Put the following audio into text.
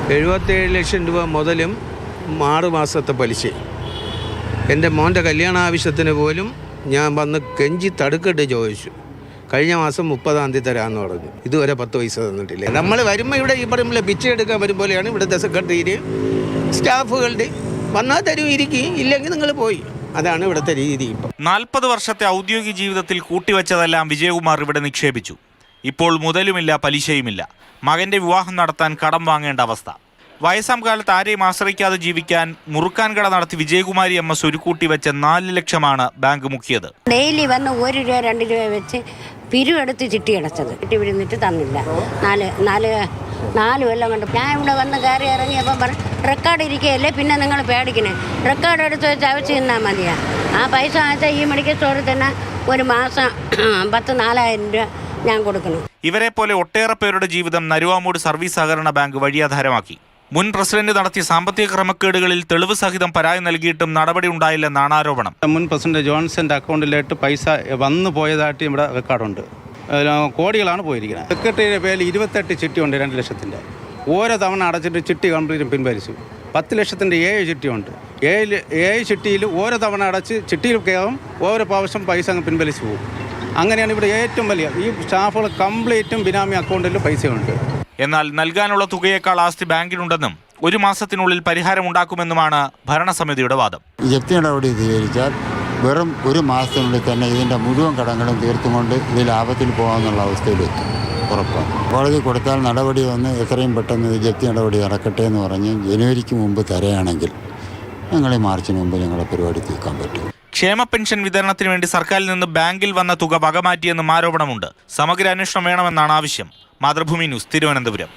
77 ലക്ഷം രൂപ മുതലും 6 മാസത്തെ പലിശ. എൻ്റെ മോൻ്റെ കല്യാണ ആവശ്യത്തിന് പോലും ഞാൻ വന്ന് കെഞ്ചി തടുക്കിട്ട് ചോദിച്ചു. കഴിഞ്ഞ മാസം 30-ാം തീയതി തരാമെന്ന് പറഞ്ഞു. ഇതുവരെ 10 പൈസ തന്നിട്ടില്ല. നമ്മൾ വരുമ്പോൾ ഇവിടെ ഈ പറയുമ്പോൾ പിച്ച എടുക്കാൻ വരുമ്പോഴാണ് ഇവിടുത്തെ സെക്രട്ടറിയിൽ സ്റ്റാഫുകളുടെ വന്നാൽ തരും, ഇരിക്കും, ഇല്ലെങ്കിൽ നിങ്ങൾ പോയി. അതാണ് ഇവിടുത്തെ രീതി. ഇപ്പം 40 വർഷത്തെ ഔദ്യോഗിക ജീവിതത്തിൽ കൂട്ടിവെച്ചതെല്ലാം വിജയകുമാർ ഇവിടെ നിക്ഷേപിച്ചു. ഇപ്പോൾ മുതലുമില്ല, പലിശയുമില്ല. മകന്റെ വിവാഹം നടത്താൻ കടം വാങ്ങേണ്ട അവസ്ഥ. വയസ്സാം കാലത്ത് ആരെയും ആശ്രയിക്കാതെ ജീവിക്കാൻ മുറുക്കാൻ കട നടത്തി വിജയകുമാരി അമ്മ സ്വരുക്കൂട്ടി വെച്ച 4 ലക്ഷമാണ് ബാങ്ക് മുക്കിയത്. ഡെയിലി വന്ന് 1 രൂപ 2 രൂപ വെച്ച് പിരിവെടുത്ത് ചിട്ടി അടച്ചത്. ചിട്ടി വിടുന്നിട്ട് തന്നില്ല. 4 കൊല്ലം കൊണ്ട് ഞാൻ ഇവിടെ വന്ന് കയറി ഇറങ്ങിയപ്പോൾ പറഞ്ഞു, റെക്കോർഡ് ഇരിക്കുകയല്ലേ, പിന്നെ നിങ്ങൾ പേടിക്കണേ, റെക്കോർഡ് എടുത്ത് വെച്ച് അയച്ചു തന്നാൽ മതിയാ. ആ പൈസ അയച്ചാൽ ഈ മെഡിക്കൽ സ്റ്റോറിൽ തന്നെ ഒരു മാസം 4,000 രൂപ ഞാൻ കൊടുക്കണം. ഇവരെ പോലെ ഒട്ടേറെ പേരുടെ ജീവിതം നരുവാമൂട് സർവീസ് സഹകരണ ബാങ്ക് വഴിയാധാരമാക്കി. മുൻ പ്രസിഡന്റ് നടത്തിയ സാമ്പത്തിക ക്രമക്കേടുകളിൽ തെളിവ് സഹിതം പരാതി നൽകിയിട്ടും നടപടി ഉണ്ടായില്ലെന്നാണ് ആരോപണം. മുൻ പ്രസിഡന്റ് ജോൺസന്റെ അക്കൗണ്ടിലേക്ക് പൈസ വന്നു പോയതായിട്ട് ഇവിടെ റെക്കോർഡുണ്ട്. കോടികളാണ് പോയിരിക്കുന്നത്. സെക്രട്ടറിയുടെ പേരിൽ 28 ചിട്ടിയുണ്ട് 2 ലക്ഷത്തിൻ്റെ. ഓരോ തവണ അടച്ചിട്ട് ചിട്ടി കംപ്ലീറ്റും പിൻവലിച്ചു. 10 ലക്ഷത്തിൻ്റെ 7 ചിട്ടിയുണ്ട്. 7 ചിട്ടിയിൽ ഓരോ തവണ അടച്ച് ചിട്ടിയിൽ കയറും, ഓരോ പ്രാവശ്യം പൈസ അങ്ങ് പിൻവലിച്ചു പോകും. അങ്ങനെയാണ് ഇവിടെ ഏറ്റവും വലിയ ഈ സ്റ്റാഫുകൾ കംപ്ലീറ്റും ബിനാമി അക്കൗണ്ടിൽ പൈസയുണ്ട്. എന്നാൽ നൽകാനുള്ള തുകയേക്കാൾ ആസ്തി ബാങ്കിനുണ്ടെന്നും 1 മാസത്തിനുള്ളിൽ പരിഹാരമുണ്ടാക്കുമെന്നുമാണ് ഭരണസമിതിയുടെ വാദം. ജപ്തി നടപടി സ്വീകരിച്ചാൽ വെറും 1 മാസത്തിനുള്ളിൽ തന്നെ ഇതിൻ്റെ മുഴുവൻ കടങ്ങളും തീർത്തുകൊണ്ട് ഇത് ലാഭത്തിൽ പോകാമെന്നുള്ള അവസ്ഥയിലെത്തും, ഉറപ്പാണ്. കോടതി കൊടുത്താൽ നടപടി വന്ന് എത്രയും പെട്ടെന്ന് ഇത് ജപ്തി നടപടി നടക്കട്ടെ എന്ന് പറഞ്ഞ് ജനുവരിക്ക് മുമ്പ് തരയാണെങ്കിൽ ഞങ്ങൾ മാർച്ചിന് മുമ്പ് ഞങ്ങളുടെ പരിപാടി തീർക്കാൻ പറ്റും. ക്ഷേമ പെൻഷൻ വിതരണത്തിന് വേണ്ടി സർക്കാരിൽ നിന്ന് ബാങ്കിൽ വന്ന തുക വകമാറ്റിയെന്നും ആരോപണമുണ്ട്. സമഗ്ര അന്വേഷണം വേണമെന്നാണ് ആവശ്യം. മാതൃഭൂമി ന്യൂസ്, തിരുവനന്തപുരം.